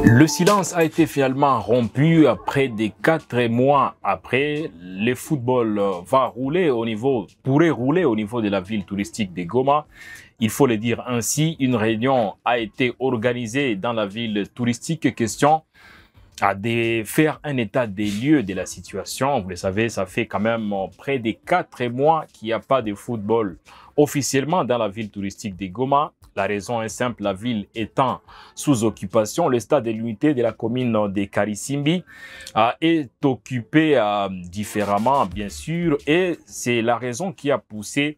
Le silence a été finalement rompu près de 4 mois après. Le football pourrait rouler au niveau de la ville touristique de Goma. Il faut le dire ainsi, une réunion a été organisée dans la ville touristique, question de faire un état des lieux de la situation. Vous le savez, ça fait quand même près de 4 mois qu'il n'y a pas de football officiellement dans la ville touristique de Goma. La raison est simple, la ville étant sous occupation. Le stade de l'unité de la commune de Karisimbi est occupé différemment, bien sûr, et c'est la raison qui a poussé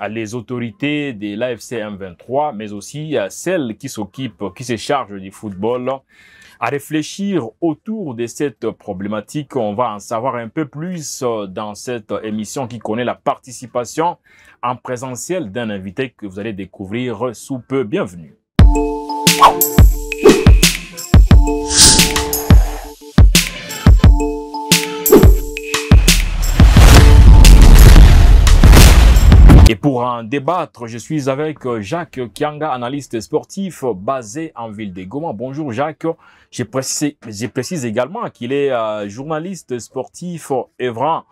les autorités de l'AFC M23, mais aussi celles qui se chargent du football, à réfléchir autour de cette problématique. On va en savoir un peu plus dans cette émission qui connaît la participation en présentiel d'un invité que vous allez découvrir sous peu. Bienvenue. Et pour en débattre, je suis avec Jacques Kianga, analyste sportif basé en ville de Goma. Bonjour Jacques, je précise également qu'il est journaliste sportif œuvrant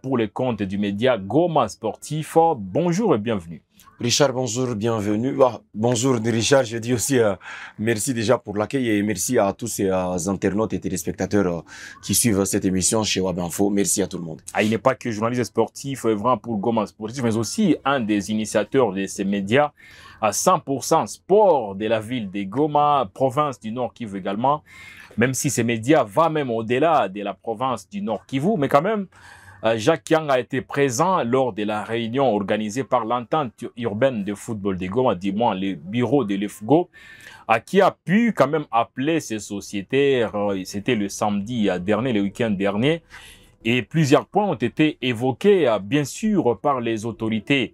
pour les comptes du média Goma Sportif. Bonjour et bienvenue. Richard, bonjour, bienvenue. Bonjour Richard, je dis aussi merci déjà pour l'accueil et merci à tous ces internautes et téléspectateurs qui suivent cette émission chez Web Info. Merci à tout le monde. Il n'est pas que journaliste sportif œuvrant pour Goma Sportif, mais aussi un des initiateurs de ces médias à 100% sport de la ville de Goma, province du Nord Kivu également, même si ces médias vont même au-delà de la province du Nord Kivu, mais quand même, Jacques Kiang a été présent lors de la réunion organisée par l'entente urbaine de football de Goma, du moins le bureau de l'EFGO, qui a pu quand même appeler ces sociétaires. C'était le samedi dernier, le week-end dernier, et plusieurs points ont été évoqués, bien sûr, par les autorités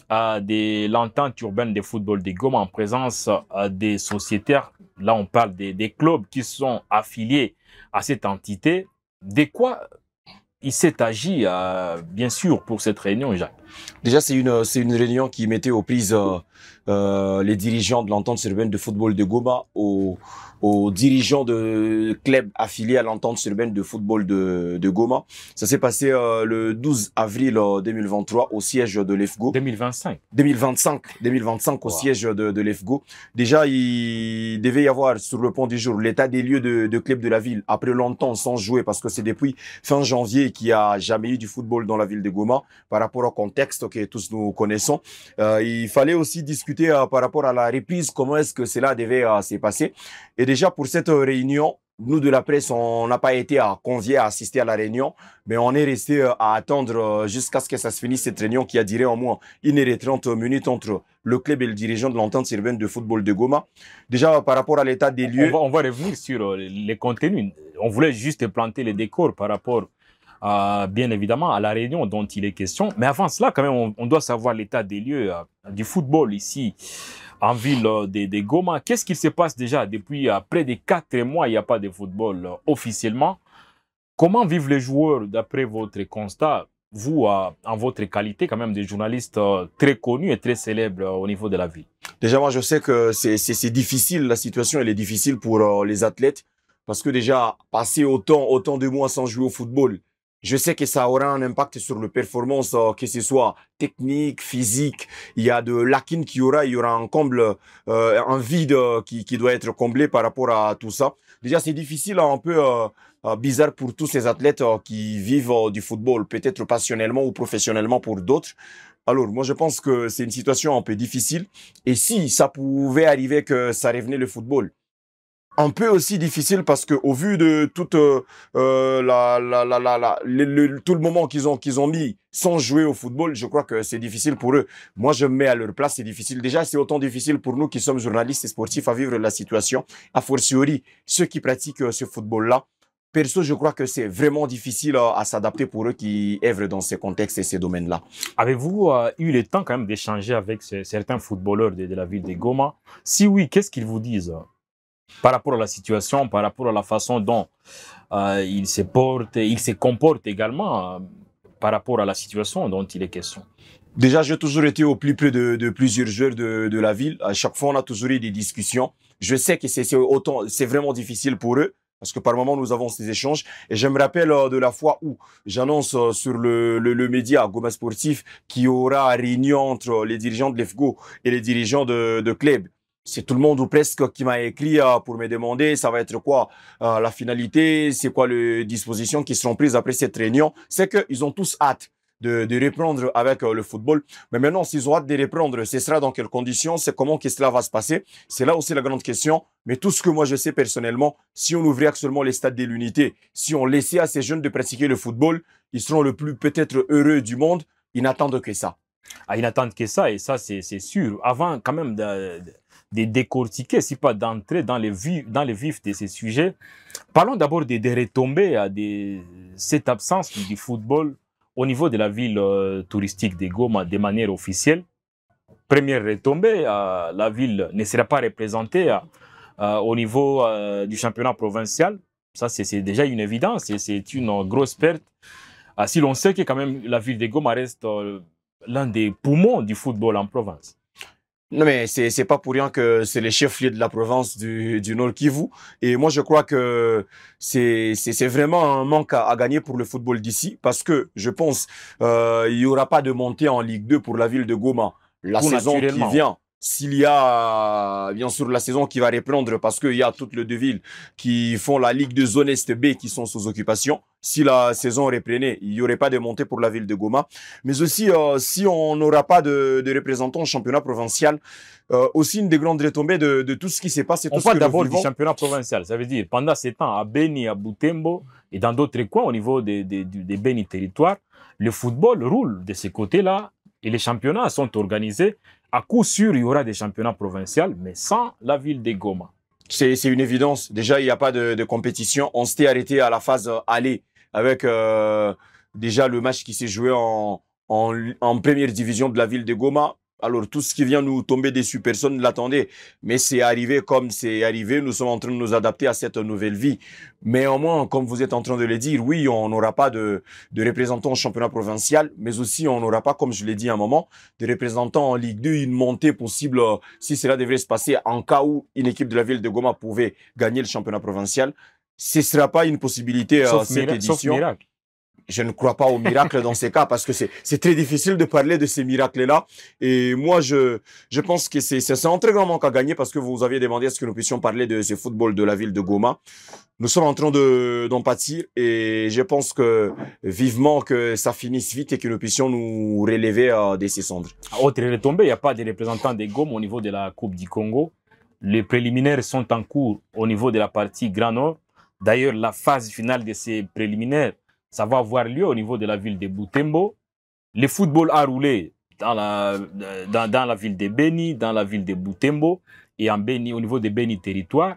de l'entente urbaine de football de Goma en présence des sociétaires. Là, on parle des clubs qui sont affiliés à cette entité. De quoi il s'est agi, bien sûr, pour cette réunion, Jacques? Déjà, c'est une réunion qui mettait aux prises les dirigeants de l'entente urbaine de football de Goma aux dirigeants de clubs affiliés à l'entente urbaine de football de Goma. Ça s'est passé le 12 avril 2023 au siège de l'EFGO. 2025 au siège de l'EFGO. Déjà, il devait y avoir sur le point du jour l'état des lieux de clubs de la ville après longtemps sans jouer, parce que c'est depuis fin janvier qu'il n'y a jamais eu du football dans la ville de Goma par rapport au contexte que tous nous connaissons. Il fallait aussi discuter par rapport à la reprise, comment est-ce que cela devait se passer. Et déjà, pour cette réunion, nous de la presse, on n'a pas été conviés à assister à la réunion, mais on est resté à attendre jusqu'à ce que ça se finisse, cette réunion qui a duré au moins 1h30 minutes entre le club et le dirigeant de l'entente urbaine de football de Goma. Déjà, par rapport à l'état des lieux... On va revenir sur les contenus. On voulait juste planter les décors par rapport, bien évidemment, à la réunion dont il est question. Mais avant cela, quand même, on doit savoir l'état des lieux du football ici, en ville de Goma. Qu'est-ce qui se passe déjà depuis près de 4 mois? Il n'y a pas de football officiellement. Comment vivent les joueurs d'après votre constat, vous, en votre qualité quand même de journaliste très connu et très célèbre au niveau de la ville? Déjà, moi, je sais que c'est difficile. La situation, elle est difficile pour les athlètes parce que déjà, passer autant de mois sans jouer au football, je sais que ça aura un impact sur les performances, que ce soit technique, physique. Il y a de lacunes il y aura un comble, un vide qui doit être comblé par rapport à tout ça. Déjà, c'est difficile, un peu bizarre pour tous ces athlètes qui vivent du football, peut-être passionnellement ou professionnellement pour d'autres. Alors, moi, je pense que c'est une situation un peu difficile. Et si ça pouvait arriver que ça revenait le football, un peu aussi difficile parce que au vu de toute tout le moment qu'ils ont mis sans jouer au football, je crois que c'est difficile pour eux. Moi, je me mets à leur place, c'est difficile. Déjà, c'est autant difficile pour nous qui sommes journalistes et sportifs à vivre la situation. A fortiori, ceux qui pratiquent ce football-là. Perso, je crois que c'est vraiment difficile à s'adapter pour eux qui œuvrent dans ces contextes et ces domaines-là. Avez-vous eu le temps quand même d'échanger avec certains footballeurs de la ville de Goma? Si oui, qu'est-ce qu'ils vous disent? Par rapport à la situation, par rapport à la façon dont il se porte, il se comporte également par rapport à la situation dont il est question. Déjà, j'ai toujours été au plus près de plusieurs joueurs de la ville. À chaque fois, on a toujours eu des discussions. Je sais que c'est vraiment difficile pour eux. Parce que par moment, nous avons ces échanges. Et je me rappelle de la fois où j'annonce sur le média Goma Sportif qu'il y aura réunion entre les dirigeants de l'EFGO et les dirigeants de club. C'est tout le monde ou presque qui m'a écrit pour me demander ça va être quoi la finalité, c'est quoi les dispositions qui seront prises après cette réunion. C'est qu'ils ont tous hâte de reprendre avec le football. Mais maintenant, s'ils ont hâte de reprendre, ce sera dans quelles conditions, c'est comment que cela va se passer. C'est là aussi la grande question. Mais tout ce que moi je sais personnellement, si on ouvrait actuellement les stades de l'unité, si on laissait à ces jeunes de pratiquer le football, ils seront le plus peut-être heureux du monde. Ils n'attendent que ça. Ah, ils n'attendent que ça, et ça, c'est sûr. Avant, quand même, de décortiquer, si pas d'entrer dans les vifs de ces sujets, parlons d'abord des retombées de cette absence du football au niveau de la ville touristique de Goma de manière officielle. Première retombée, la ville ne sera pas représentée au niveau du championnat provincial. Ça, c'est déjà une évidence et c'est une grosse perte. Si l'on sait que quand même la ville de Goma reste l'un des poumons du football en province. Non, mais c'est pas pour rien que c'est les chefs-lieux de la province du Nord Kivu. Et moi, je crois que c'est vraiment un manque à gagner pour le football d'ici parce que je pense il y aura pas de montée en Ligue 2 pour la ville de Goma. La saison qui vient, s'il y a bien sûr la saison qui va reprendre parce qu'il y a toutes les deux villes qui font la Ligue de Zone Est B qui sont sous occupation. Si la saison reprenait, il n'y aurait pas de montée pour la ville de Goma. Mais aussi, si on n'aura pas de représentants au championnat provincial, aussi une des grandes retombées de tout ce qui s'est passé. On parle d'abord du championnat provincial. Ça veut dire, pendant ces temps, à Beni, à Butembo et dans d'autres coins au niveau des Beni territoires, le football roule de ce côté-là et les championnats sont organisés. À coup sûr, il y aura des championnats provinciaux, mais sans la ville de Goma. C'est une évidence. Déjà, il n'y a pas de compétition. On s'était arrêté à la phase aller avec déjà le match qui s'est joué en première division de la ville de Goma. Alors, tout ce qui vient nous tomber dessus, personne ne l'attendait. Mais c'est arrivé comme c'est arrivé. Nous sommes en train de nous adapter à cette nouvelle vie. Mais au moins, comme vous êtes en train de le dire, oui, on n'aura pas de représentants au championnat provincial, mais aussi on n'aura pas, comme je l'ai dit à un moment, de représentants en Ligue 2, une montée possible si cela devrait se passer en cas où une équipe de la ville de Goma pouvait gagner le championnat provincial. Ce ne sera pas une possibilité cette édition. Sauf miracle. Je ne crois pas au miracle dans ces cas parce que c'est très difficile de parler de ces miracles-là. Et moi, je pense que c'est un très grand manque à gagner parce que vous aviez demandé à ce que nous puissions parler de ce football de la ville de Goma. Nous sommes en train d'en pâtir et je pense que vivement que ça finisse vite et que nous puissions nous relever de ces cendres. Autre retombée, il n'y a pas de représentants des Goma au niveau de la Coupe du Congo. Les préliminaires sont en cours au niveau de la partie Grand Nord. D'ailleurs, la phase finale de ces préliminaires, ça va avoir lieu au niveau de la ville de Butembo. Le football a roulé dans la ville de Beni, dans la ville de Butembo et en Beni, au niveau de Beni territoire.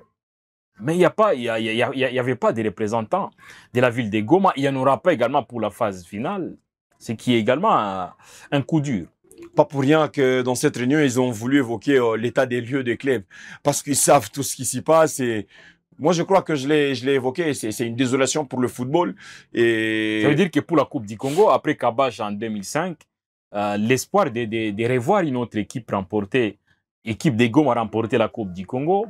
Mais il n'y avait pas de représentants de la ville de Goma. Il n'y en aura pas également pour la phase finale, ce qui est également un coup dur. Pas pour rien que dans cette réunion, ils ont voulu évoquer l'état des lieux des clubs parce qu'ils savent tout ce qui s'y passe et moi, je crois que je l'ai évoqué, c'est une désolation pour le football. Et ça veut dire que pour la Coupe du Congo, après Kabash en 2005, l'espoir de revoir une autre équipe équipe de Goma remporter la Coupe du Congo,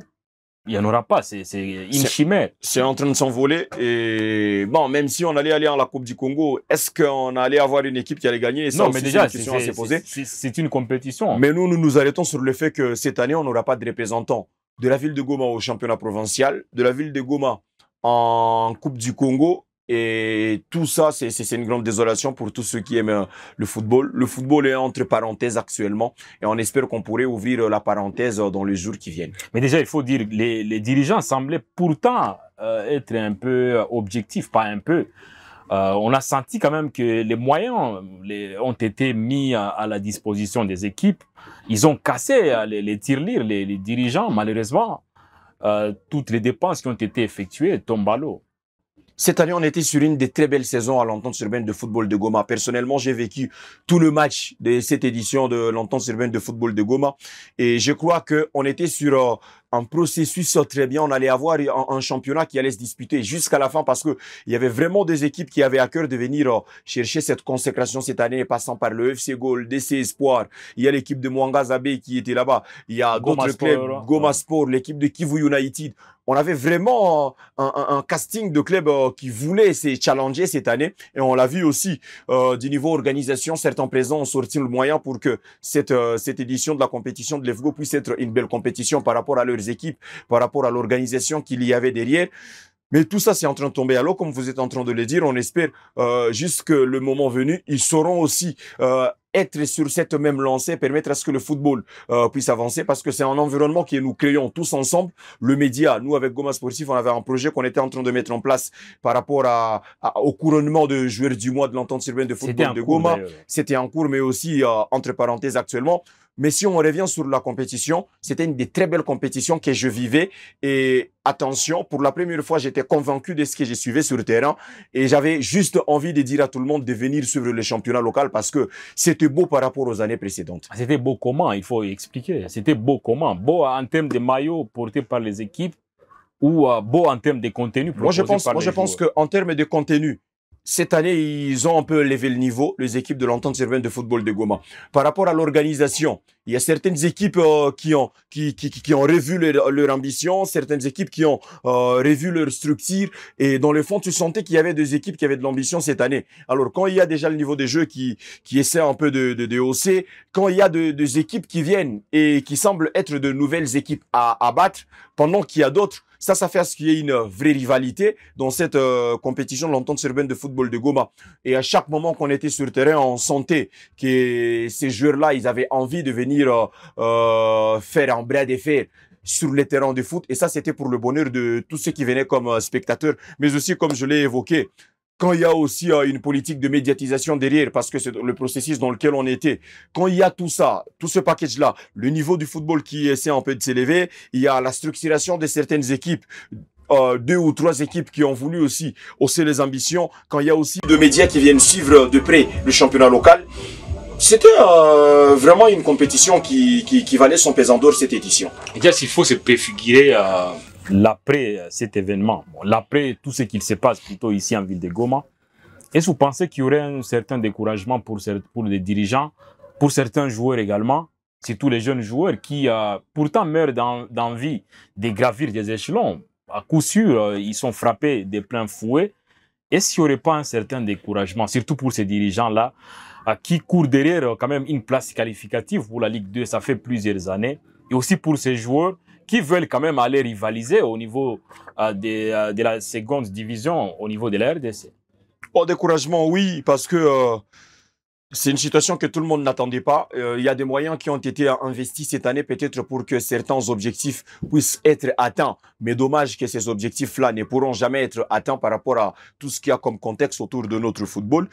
il n'y en aura pas, c'est une chimère. C'est en train de s'envoler. Et bon, même si on allait aller en la Coupe du Congo, est-ce qu'on allait avoir une équipe qui allait gagner? Non, mais déjà, c'est une compétition. Mais nous nous arrêtons sur le fait que cette année, on n'aura pas de représentants de la ville de Goma au championnat provincial, de la ville de Goma en Coupe du Congo. Et tout ça, c'est une grande désolation pour tous ceux qui aiment le football. Le football est entre parenthèses actuellement et on espère qu'on pourrait ouvrir la parenthèse dans les jours qui viennent. Mais déjà, il faut dire que les dirigeants semblaient pourtant être un peu objectifs, pas un peu. On a senti quand même que les moyens ont été mis à la disposition des équipes. Ils ont cassé les tirelires, les dirigeants, malheureusement. Toutes les dépenses qui ont été effectuées tombent à l'eau. Cette année, on était sur une des très belles saisons à l'Entente urbaine de football de Goma. Personnellement, j'ai vécu tout le match de cette édition de l'Entente urbaine de football de Goma. Et je crois qu'on était sur un processus très bien. On allait avoir un championnat qui allait se disputer jusqu'à la fin parce que il y avait vraiment des équipes qui avaient à cœur de venir chercher cette consécration cette année, passant par le FC Gol, DC Espoir. Il y a l'équipe de Mwanga Zabe qui était là-bas. Il y a d'autres clubs, Goma Sport, l'équipe de Kivu United. On avait vraiment un casting de clubs qui voulaient se challenger cette année. Et on l'a vu aussi du niveau organisation. Certains présents ont sorti le moyen pour que cette édition de la compétition de l'EFGO puisse être une belle compétition par rapport à leurs équipes, par rapport à l'organisation qu'il y avait derrière. Mais tout ça, c'est en train de tomber à l'eau, comme vous êtes en train de le dire. On espère juste que le moment venu, ils sauront aussi être sur cette même lancée, permettre à ce que le football puisse avancer, parce que c'est un environnement que nous créons tous ensemble. Le média, nous avec Goma Sportif, on avait un projet qu'on était en train de mettre en place par rapport au couronnement de joueurs du mois de l'entente urbaine de football de Goma. C'était en cours, mais aussi entre parenthèses actuellement. Mais si on revient sur la compétition, c'était une des très belles compétitions que je vivais. Et attention, pour la première fois, j'étais convaincu de ce que je suivais sur le terrain. Et j'avais juste envie de dire à tout le monde de venir suivre le championnat local parce que c'était beau par rapport aux années précédentes. C'était beau comment? Il faut expliquer. C'était beau comment? Beau en termes de maillots portés par les équipes ou beau en termes de contenu proposé par les joueurs? Moi, je pense qu'en termes de contenu, cette année, ils ont un peu élevé le niveau, les équipes de l'entente urbaine de football de Goma. Par rapport à l'organisation, il y a certaines équipes qui ont revu leur ambition, certaines équipes qui ont revu leur structure. Et dans le fond, tu sentais qu'il y avait des équipes qui avaient de l'ambition cette année. Alors, quand il y a déjà le niveau des jeux qui essaie un peu de hausser, quand il y a des équipes qui viennent et qui semblent être de nouvelles équipes à battre, pendant qu'il y a d'autres, ça fait à ce qu'il y ait une vraie rivalité dans cette compétition de l'entente urbaine de football de Goma. Et à chaque moment qu'on était sur le terrain, on sentait que ces joueurs-là, ils avaient envie de venir faire un bras de fer sur les terrains de foot. Et ça, c'était pour le bonheur de tous ceux qui venaient comme spectateurs, mais aussi, comme je l'ai évoqué, quand il y a aussi une politique de médiatisation derrière, parce que c'est le processus dans lequel on était, quand il y a tout ça, tout ce package-là, le niveau du football qui essaie un peu de s'élever, il y a la structuration de certaines équipes, 2 ou 3 équipes qui ont voulu aussi hausser les ambitions, quand il y a aussi de médias qui viennent suivre de près le championnat local, c'était vraiment une compétition qui valait son pesant d'or cette édition. Et déjà, s'il faut se préfigurer l'après cet événement, l'après tout ce qu'il se passe plutôt ici en ville de Goma, est-ce que vous pensez qu'il y aurait un certain découragement pour les dirigeants, pour certains joueurs également, surtout les jeunes joueurs qui pourtant meurent d'envie de gravir des échelons? À coup sûr, ils sont frappés de plein fouet. Est-ce qu'il n'y aurait pas un certain découragement, surtout pour ces dirigeants-là, qui courent derrière quand même une place qualificative pour la Ligue 2, ça fait plusieurs années, et aussi pour ces joueurs qui veulent quand même aller rivaliser au niveau de la seconde division, au niveau de la RDC? Oh, découragement, oui, parce que c'est une situation que tout le monde n'attendait pas. Il y a des moyens qui ont été investis cette année peut-être pour que certains objectifs puissent être atteints. Mais dommage que ces objectifs-là ne pourront jamais être atteints par rapport à tout ce qu'il y a comme contexte autour de notre football.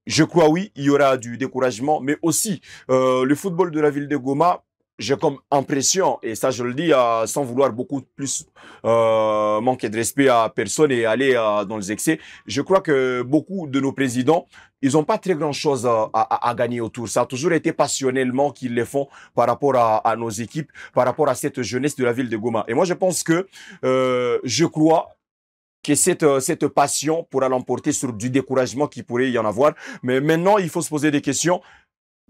Je crois, oui, il y aura du découragement, mais aussi le football de la ville de Goma, j'ai comme impression, et ça je le dis sans vouloir beaucoup plus manquer de respect à personne et aller dans les excès, je crois que beaucoup de nos présidents, ils n'ont pas très grand chose à gagner autour. Ça a toujours été passionnellement qu'ils le font par rapport à nos équipes, par rapport à cette jeunesse de la ville de Goma. Et moi je pense que, je crois que cette passion pourra l'emporter sur du découragement qui pourrait y en avoir. Mais maintenant, il faut se poser des questions.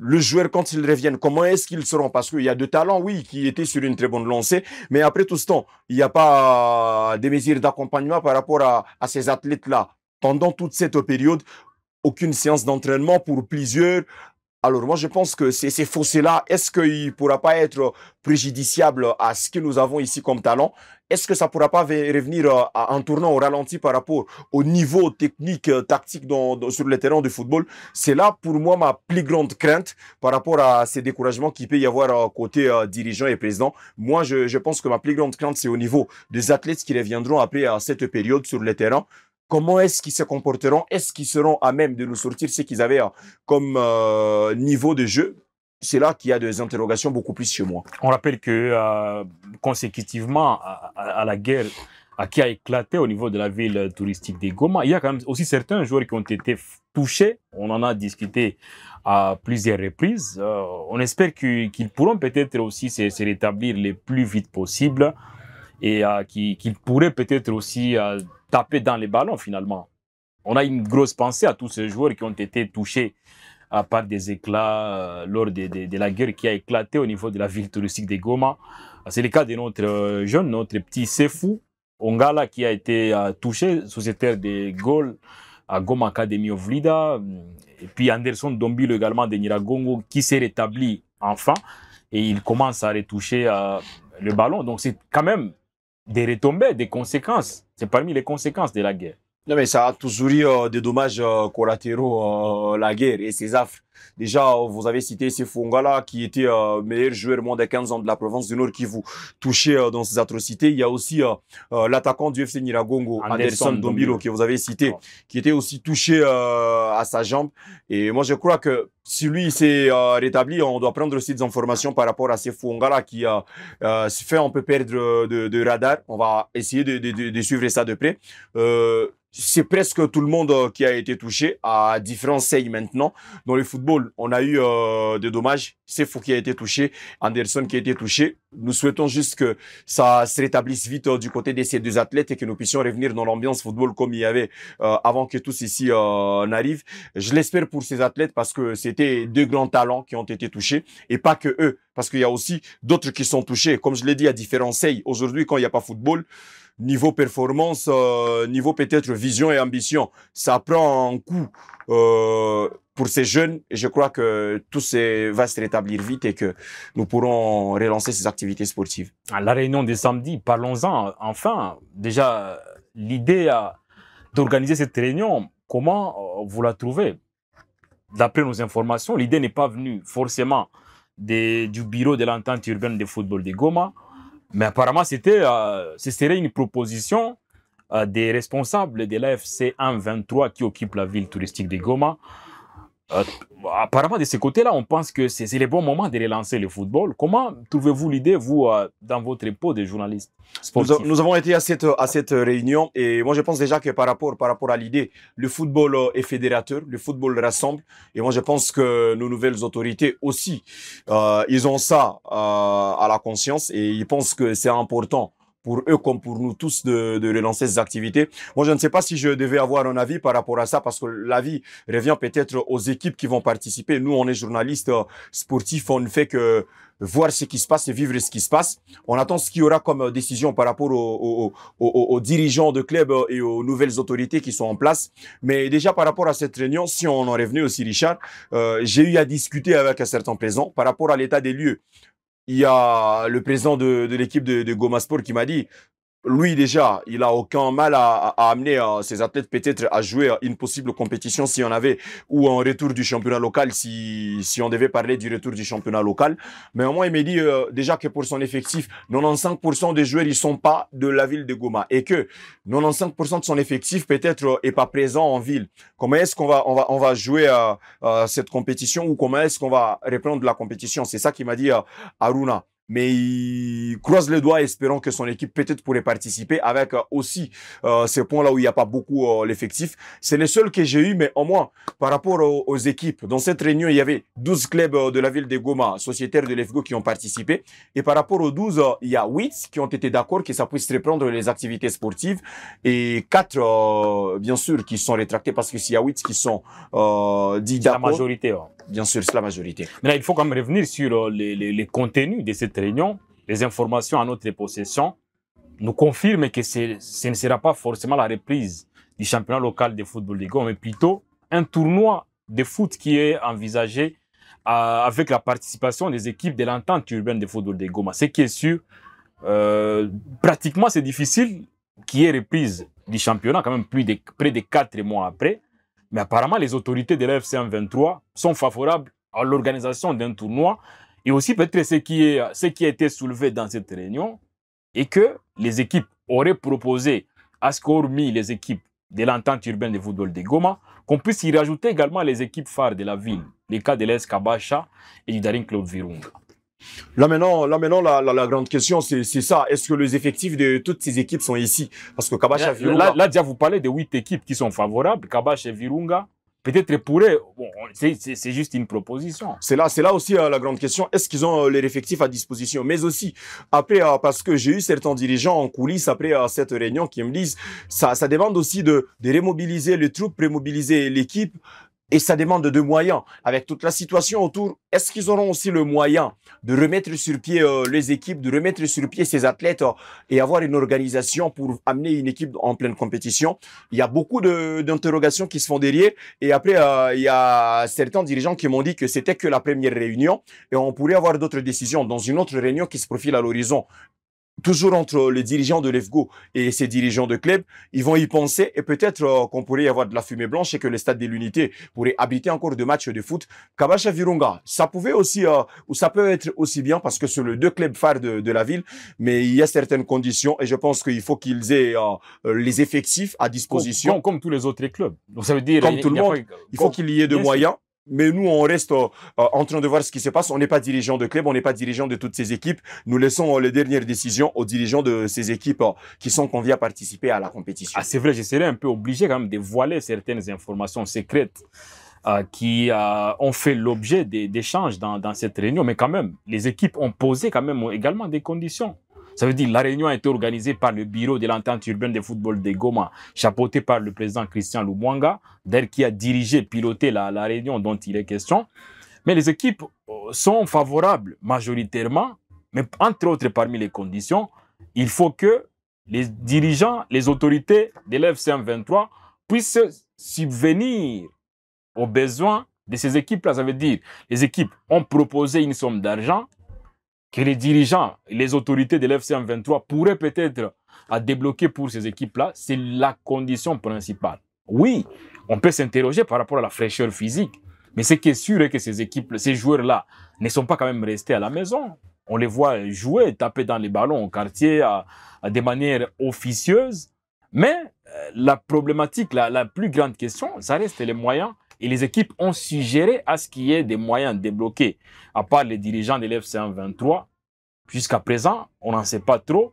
Le joueur, quand ils reviennent, comment est-ce qu'ils seront? Parce qu'il y a de talents, oui, qui étaient sur une très bonne lancée, mais après tout ce temps, il n'y a pas des mesures d'accompagnement par rapport à ces athlètes-là. Pendant toute cette période, aucune séance d'entraînement pour plusieurs. Alors moi, je pense que ces fossés-là, est-ce qu'il ne pourra pas être préjudiciable à ce que nous avons ici comme talent? Est-ce que ça ne pourra pas revenir en tournant au ralenti par rapport au niveau technique, tactique sur le terrain du football? C'est là, pour moi, ma plus grande crainte par rapport à ces découragements qu'il peut y avoir côté dirigeant et président. Moi, je pense que ma plus grande crainte, c'est au niveau des athlètes qui reviendront après cette période sur le terrain. Comment est-ce qu'ils se comporteront? Est-ce qu'ils seront à même de nous sortir ce qu'ils avaient comme niveau de jeu? C'est là qu'il y a des interrogations beaucoup plus chez moi. On rappelle que consécutivement à la guerre qui a éclaté au niveau de la ville touristique de Goma. Il y a quand même aussi certains joueurs qui ont été touchés. On en a discuté à plusieurs reprises. On espère qu'ils pourront peut-être aussi se rétablir le plus vite possible et qu'ils pourraient peut-être aussi taper dans les ballons finalement. On a une grosse pensée à tous ces joueurs qui ont été touchés par des éclats lors de la guerre qui a éclaté au niveau de la ville touristique de Goma. C'est le cas de notre jeune, notre petit Sefou Ongala qui a été touché sous cette terre de Gaulle à Goma Academy of Lida. Et puis Anderson Dombilo également de Nyiragongo qui s'est rétabli enfin et il commence à retoucher le ballon. Donc c'est quand même des retombées, des conséquences. C'est parmi les conséquences de la guerre. Non, mais ça a toujours eu des dommages collatéraux, la guerre et ses affres. Déjà, vous avez cité Sefongala, qui était meilleur joueur moins de 15 ans de la province du Nord, qui vous touchait dans ces atrocités. Il y a aussi l'attaquant du FC Nyiragongo, Anderson Dombilo, que vous avez cité, qui était aussi touché à sa jambe. Et moi, je crois que si lui s'est rétabli, on doit prendre aussi des informations par rapport à Sefongala, qui se fait un peu perdre de radar. On va essayer de suivre ça de près. C'est presque tout le monde qui a été touché à différents seuils maintenant. Dans le football, on a eu des dommages. C'est Fou qui a été touché, Anderson qui a été touché. Nous souhaitons juste que ça se rétablisse vite du côté de ces deux athlètes et que nous puissions revenir dans l'ambiance football comme il y avait avant que tous ici n'arrivent. Je l'espère pour ces athlètes parce que c'était deux grands talents qui ont été touchés et pas que eux, parce qu'il y a aussi d'autres qui sont touchés. Comme je l'ai dit, à différents seuils. Aujourd'hui, quand il n'y a pas football, niveau performance, niveau peut-être vision et ambition, ça prend un coup pour ces jeunes et je crois que tout va se rétablir vite et que nous pourrons relancer ces activités sportives. À la réunion de samedi, parlons-en enfin. Déjà, l'idée d'organiser cette réunion, comment vous la trouvez? D'après nos informations, l'idée n'est pas venue forcément du bureau de l'entente urbaine de football de Goma, mais apparemment, ce serait une proposition des responsables de l'AFC 1-23 qui occupe la ville touristique de Goma. Apparemment, de ce côté-là, on pense que c'est le bon moment de relancer le football. Comment trouvez-vous l'idée, vous, dans votre peau de journaliste sportif? Nous avons été à cette réunion et moi, je pense déjà que par rapport à l'idée, le football est fédérateur, le football rassemble. Et moi, je pense que nos nouvelles autorités aussi, ils ont ça à la conscience et ils pensent que c'est important pour eux comme pour nous tous de relancer ces activités. Moi, je ne sais pas si je devais avoir un avis par rapport à ça parce que l'avis revient peut-être aux équipes qui vont participer. Nous, on est journalistes sportifs, on ne fait que voir ce qui se passe et vivre ce qui se passe. On attend ce qu'il y aura comme décision par rapport aux dirigeants de clubs et aux nouvelles autorités qui sont en place. Mais déjà, par rapport à cette réunion, si on en revenait aussi, Richard, j'ai eu à discuter avec un certain présent par rapport à l'état des lieux. Il y a le président de l'équipe de Goma Sport qui m'a dit, lui déjà, il a aucun mal à amener ses athlètes peut-être à jouer une possible compétition si on avait, ou un retour du championnat local si on devait parler du retour du championnat local. Mais au moins, il m'a dit déjà que pour son effectif, 95% des joueurs, ils sont pas de la ville de Goma et que 95% de son effectif peut-être est pas présent en ville. Comment est-ce qu'on va jouer cette compétition ou comment est-ce qu'on va reprendre la compétition? C'est ça qu'il m'a dit Aruna. Mais il croise les doigts espérant que son équipe peut-être pourrait participer avec aussi ces points-là où il n'y a pas beaucoup l'effectif. C'est les seuls que j'ai eu, mais au moins par rapport aux équipes. Dans cette réunion, il y avait 12 clubs de la ville de Goma, sociétaires de l'EFGO qui ont participé. Et par rapport aux 12, il y a 8 qui ont été d'accord que ça puisse reprendre les activités sportives et 4, bien sûr, qui sont rétractés parce que s'il y a 8 qui sont dits d'accord. C'est la majorité. Bien sûr, c'est la majorité. Mais là, il faut quand même revenir sur les contenus de cette réunion. Les informations à notre possession nous confirment que ce ne sera pas forcément la reprise du championnat local de football de Goma, mais plutôt un tournoi de foot qui est envisagé avec la participation des équipes de l'entente urbaine de football de Goma. Ce qui est sûr, pratiquement c'est difficile qu'il y ait reprise du championnat, quand même près de 4 mois après. Mais apparemment, les autorités de l'AFC 1-23 sont favorables à l'organisation d'un tournoi et aussi peut-être ce qui a été soulevé dans cette réunion et que les équipes auraient proposé, à ce qu'hormis les équipes de l'entente urbaine de football de Goma, qu'on puisse y rajouter également les équipes phares de la ville, les cas de l'ES Kabasha et du Daring Club Virunga. La grande question, c'est ça. Est-ce que les effectifs de toutes ces équipes sont ici? Parce que Kabacha Virunga... Là, déjà, vous parlez de 8 équipes qui sont favorables. Kabacha et Virunga, peut-être pourraient... Bon, c'est juste une proposition. C'est là aussi la grande question. Est-ce qu'ils ont les effectifs à disposition? Mais aussi, après, parce que j'ai eu certains dirigeants en coulisses après cette réunion qui me disent, ça demande aussi de remobiliser les troupes, remobiliser l'équipe. Et ça demande de moyens. Avec toute la situation autour, est-ce qu'ils auront aussi le moyen de remettre sur pied les équipes, de remettre sur pied ces athlètes et avoir une organisation pour amener une équipe en pleine compétition? Il y a beaucoup d'interrogations qui se font derrière. Et après, il y a certains dirigeants qui m'ont dit que c'était que la première réunion et on pourrait avoir d'autres décisions dans une autre réunion qui se profile à l'horizon. Toujours entre les dirigeants de l'EFGO et ces dirigeants de club, ils vont y penser et peut-être qu'on pourrait y avoir de la fumée blanche et que le stade de l'Unité pourrait abriter encore de matchs de foot. Kabacha Virunga, ça pouvait aussi, ou ça peut être aussi bien parce que c'est le deux clubs phares de la ville, mais il y a certaines conditions et je pense qu'il faut qu'ils aient les effectifs à disposition. Comme tous les autres clubs. Donc ça veut dire... Comme tout le monde, il faut qu'il y ait de moyens. Mais nous, on reste en train de voir ce qui se passe. On n'est pas dirigeant de club, on n'est pas dirigeant de toutes ces équipes. Nous laissons les dernières décisions aux dirigeants de ces équipes qui sont conviés à participer à la compétition. Ah, c'est vrai, je serais un peu obligé quand même de voiler certaines informations secrètes qui ont fait l'objet d'échanges dans cette réunion. Mais quand même, les équipes ont posé quand même également des conditions. Ça veut dire la réunion a été organisée par le bureau de l'entente urbaine de football de Goma, chapeauté par le président Christian Lumwanga, d'ailleurs qui a dirigé, piloté la réunion dont il est question. Mais les équipes sont favorables majoritairement, mais entre autres parmi les conditions, il faut que les dirigeants, les autorités de l'FCM 23 puissent subvenir aux besoins de ces équipes-là. Ça veut dire les équipes ont proposé une somme d'argent que les dirigeants, les autorités de l'FCM 23 pourraient peut-être débloquer pour ces équipes-là, c'est la condition principale. Oui, on peut s'interroger par rapport à la fraîcheur physique, mais ce qui est sûr est que ces équipes, ces joueurs-là ne sont pas quand même restés à la maison. On les voit jouer, taper dans les ballons au quartier de manière officieuse, mais la problématique, la plus grande question, ça reste les moyens. Et les équipes ont suggéré à ce qu'il y ait des moyens débloqués, à part les dirigeants de l'FC1 23. Jusqu'à présent, on n'en sait pas trop,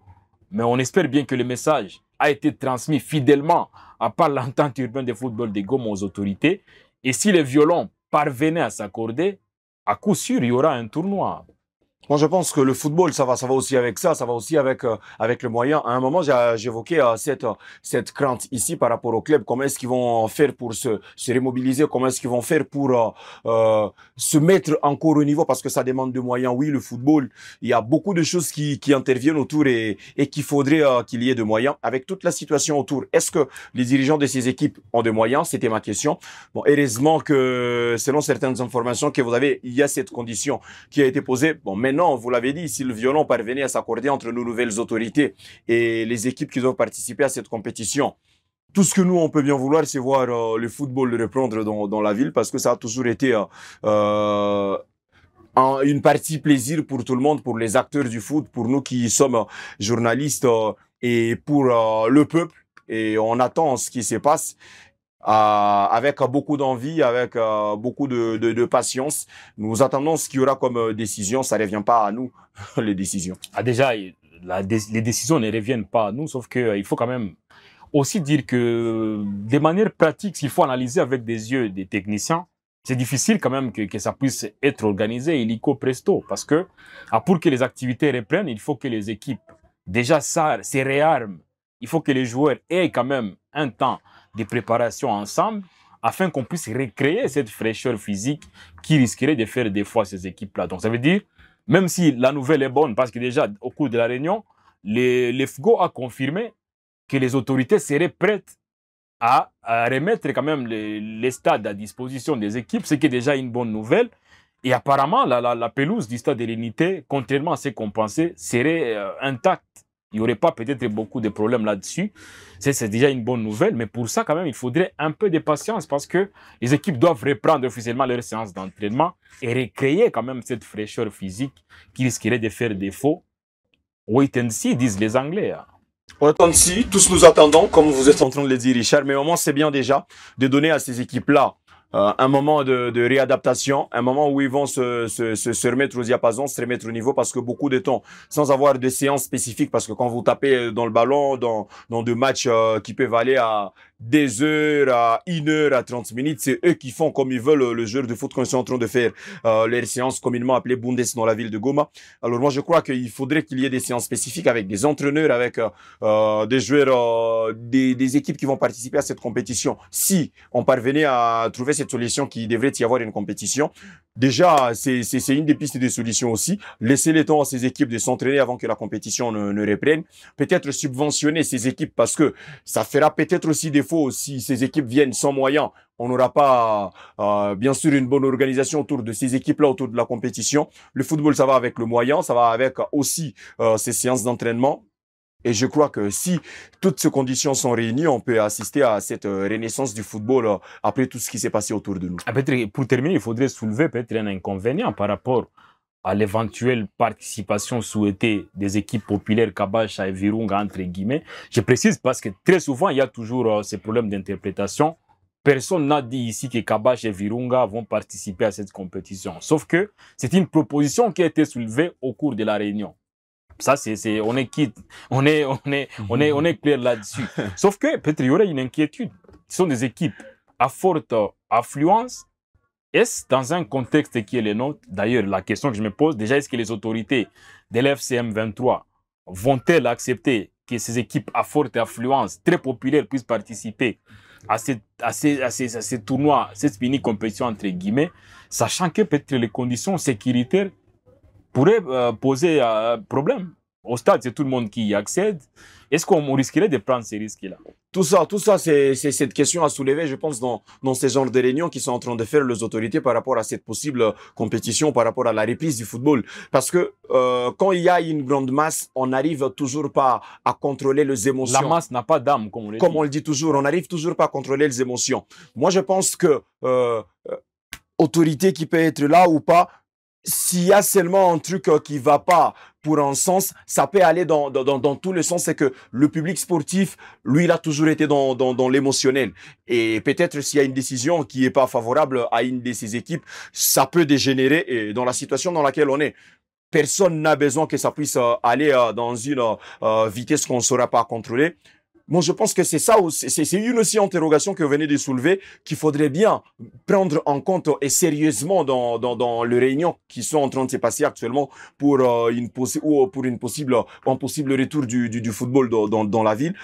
mais on espère bien que le message a été transmis fidèlement à part l'entente urbaine de football de Goma aux autorités. Et si les violons parvenaient à s'accorder, à coup sûr, il y aura un tournoi. Moi, je pense que le football, ça va aussi avec ça, ça va aussi avec le moyen. À un moment, j'évoquais cette crainte ici par rapport au club. Comment est-ce qu'ils vont faire pour se remobiliser? Comment est-ce qu'ils vont faire pour se mettre encore au niveau? Parce que ça demande de moyens. Oui, le football, il y a beaucoup de choses qui interviennent autour et qu'il faudrait qu'il y ait de moyens. Avec toute la situation autour, est-ce que les dirigeants de ces équipes ont des moyens? C'était ma question. Bon, heureusement que selon certaines informations que vous avez, il y a cette condition qui a été posée. Bon, maintenant, vous l'avez dit, si le violon parvenait à s'accorder entre nos nouvelles autorités et les équipes qui doivent participer à cette compétition, tout ce que nous, on peut bien vouloir, c'est voir le football reprendre dans la ville parce que ça a toujours été une partie plaisir pour tout le monde, pour les acteurs du foot, pour nous qui sommes journalistes et pour le peuple. Et on attend ce qui se passe. Avec beaucoup d'envie, avec beaucoup de patience. Nous attendons ce qu'il y aura comme décision. Ça ne revient pas à nous, les décisions. Ah, déjà, les décisions ne reviennent pas à nous, sauf qu'il faut quand même aussi dire que de manière pratique, s'il faut analyser avec des yeux des techniciens, c'est difficile quand même que ça puisse être organisé illico presto. Parce que pour que les activités reprennent, il faut que les équipes déjà se réarment. Il faut que les joueurs aient quand même un temps de préparation ensemble afin qu'on puisse recréer cette fraîcheur physique qui risquerait de faire des fois ces équipes-là. Donc ça veut dire, même si la nouvelle est bonne, parce que déjà au cours de la réunion, l'EFGO a confirmé que les autorités seraient prêtes à remettre quand même les stades à disposition des équipes, ce qui est déjà une bonne nouvelle. Et apparemment, la pelouse du stade de l'Unité, contrairement à ce qu'on pensait, serait intacte. Il n'y aurait pas peut-être beaucoup de problèmes là-dessus. C'est déjà une bonne nouvelle, mais pour ça, quand même, il faudrait un peu de patience parce que les équipes doivent reprendre officiellement leur séance d'entraînement et recréer quand même cette fraîcheur physique qui risquerait de faire défaut. Wait and see, disent les Anglais. Wait and see, tous nous attendons, comme vous êtes en train de le dire, Richard, mais au moins, c'est bien déjà de donner à ces équipes-là un moment de réadaptation, un moment où ils vont se remettre au diapason, se remettre au niveau, parce que beaucoup de temps, sans avoir de séances spécifiques, parce que quand vous tapez dans le ballon, dans des matchs qui peuvent aller à des heures, à 1 heure, à 30 minutes, c'est eux qui font comme ils veulent le jeu de foot quand ils sont en train de faire les séances communément appelées Bundes dans la ville de Goma. Alors moi, je crois qu'il faudrait qu'il y ait des séances spécifiques avec des entraîneurs, avec des joueurs, des équipes qui vont participer à cette compétition. Si on parvenait à trouver cette solution qu'il devrait y avoir une compétition, déjà, c'est une des pistes de solution aussi. Laisser le temps à ces équipes de s'entraîner avant que la compétition ne reprenne. Peut-être subventionner ces équipes parce que ça fera peut-être aussi défaut si ces équipes viennent sans moyens. On n'aura pas, bien sûr, une bonne organisation autour de ces équipes-là, autour de la compétition. Le football, ça va avec le moyen, ça va avec aussi ces séances d'entraînement. Et je crois que si toutes ces conditions sont réunies, on peut assister à cette renaissance du football après tout ce qui s'est passé autour de nous. Pour terminer, il faudrait soulever peut-être un inconvénient par rapport à l'éventuelle participation souhaitée des équipes populaires Kabasha et Virunga, entre guillemets. Je précise parce que très souvent, il y a toujours ces problèmes d'interprétation. Personne n'a dit ici que Kabasha et Virunga vont participer à cette compétition. Sauf que c'est une proposition qui a été soulevée au cours de la réunion. Ça, on est quitte, on est clair là-dessus. Sauf que peut-être il y aurait une inquiétude. Ce sont des équipes à forte affluence. Est-ce dans un contexte qui est le nôtre? D'ailleurs, la question que je me pose, déjà, est-ce que les autorités de l'FCM 23 vont-elles accepter que ces équipes à forte affluence, très populaires, puissent participer à ces tournois, cette mini compétition entre guillemets, sachant que peut-être les conditions sécuritaires pourraient poser problème? Au stade, c'est tout le monde qui y accède. Est-ce qu'on risquerait de prendre ces risques-là? Tout ça, c'est cette question à soulever, je pense, dans ces genres de réunions qui sont en train de faire les autorités par rapport à cette possible compétition, par rapport à la reprise du football. Parce que quand il y a une grande masse, on n'arrive toujours pas à contrôler les émotions. La masse n'a pas d'âme, comme on le dit. Comme on le dit toujours, on n'arrive toujours pas à contrôler les émotions. Moi, je pense que autorité qui peut être là ou pas, s'il y a seulement un truc qui va pas pour un sens, ça peut aller dans tout le sens. C'est que le public sportif, lui, il a toujours été dans l'émotionnel. Et peut-être s'il y a une décision qui est pas favorable à une de ces équipes, ça peut dégénérer. Et dans la situation dans laquelle on est, personne n'a besoin que ça puisse aller dans une vitesse qu'on ne saura pas contrôler. Moi, je pense que c'est ça, c'est une aussi interrogation que vous venez de soulever, qu'il faudrait bien prendre en compte et sérieusement dans les réunions qui sont en train de se passer actuellement pour un possible retour du football dans la ville.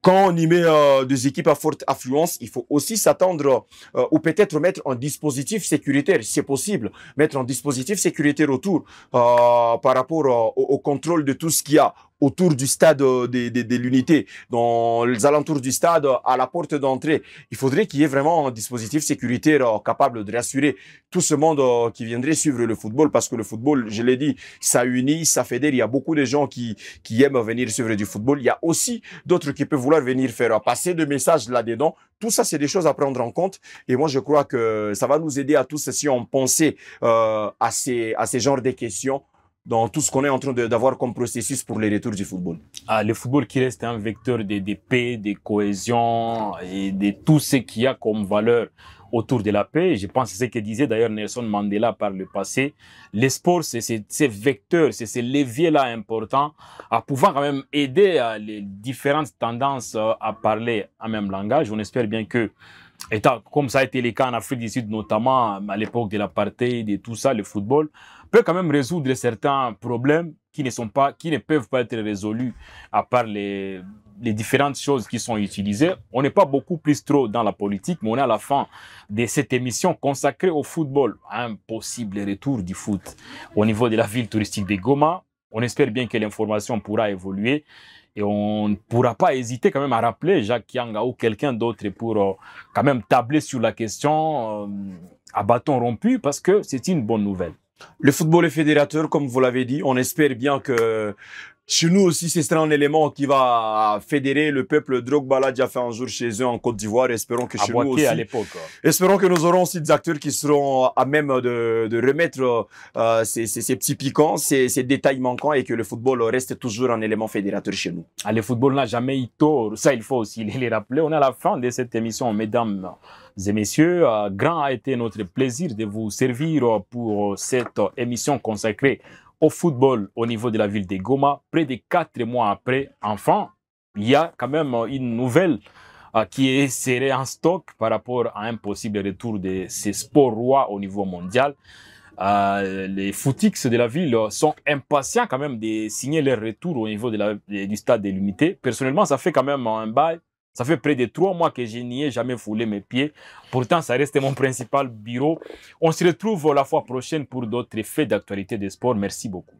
Quand on y met des équipes à forte affluence, il faut aussi s'attendre ou peut-être mettre un dispositif sécuritaire, si c'est possible, mettre un dispositif sécuritaire autour par rapport au contrôle de tout ce qu'il y a autour du stade de l'unité, dans les alentours du stade, à la porte d'entrée. Il faudrait qu'il y ait vraiment un dispositif sécuritaire capable de rassurer tout ce monde qui viendrait suivre le football, parce que le football, je l'ai dit, ça unit, ça fédère. Il y a beaucoup de gens qui aiment venir suivre du football. Il y a aussi d'autres qui peuvent vouloir venir faire passer des messages là-dedans. Tout ça, c'est des choses à prendre en compte. Et moi, je crois que ça va nous aider à tous si on pensait à ces genres de questions dans tout ce qu'on est en train d'avoir comme processus pour les retours du football. Le football qui reste un vecteur de paix, de cohésion et de tout ce qu'il y a comme valeur autour de la paix. Je pense que c'est ce que disait d'ailleurs Nelson Mandela par le passé. Les sports, c'est ces vecteurs, c'est ces leviers-là importants à pouvoir quand même aider les différentes tendances à parler un même langage. On espère bien que, comme ça a été le cas en Afrique du Sud, notamment à l'époque de l'apartheid et tout ça, le football peut quand même résoudre certains problèmes qui ne peuvent pas être résolus à part les différentes choses qui sont utilisées. On n'est pas beaucoup plus trop dans la politique, mais on est à la fin de cette émission consacrée au football, un possible retour du foot au niveau de la ville touristique de Goma. On espère bien que l'information pourra évoluer. Et on ne pourra pas hésiter quand même à rappeler Jacques Kianga ou quelqu'un d'autre pour quand même tabler sur la question à bâton rompu, parce que c'est une bonne nouvelle. Le football est fédérateur, comme vous l'avez dit. On espère bien que Chez nous aussi, ce sera un élément qui va fédérer le peuple. Drogba l'a déjà fait un jour chez eux en Côte d'Ivoire. Espérons que chez nous aussi. À l'époque. Espérons que nous aurons aussi des acteurs qui seront à même de remettre ces petits piquants, ces détails manquants et que le football reste toujours un élément fédérateur chez nous. Le football n'a jamais eu tort. Ça, il faut aussi les rappeler. On est à la fin de cette émission, mesdames et messieurs. Grand a été notre plaisir de vous servir pour cette émission consacrée au football au niveau de la ville de Goma. Près de 4 mois après, enfin, il y a quand même une nouvelle qui serait en stock par rapport à un possible retour de ces sports rois au niveau mondial. Les footix de la ville sont impatients quand même de signer leur retour au niveau du stade de l'Unité. Personnellement, ça fait quand même un bail. Ça fait près de 3 mois que je n'y ai jamais foulé mes pieds. Pourtant, ça reste mon principal bureau. On se retrouve la fois prochaine pour d'autres faits d'actualité des sports. Merci beaucoup.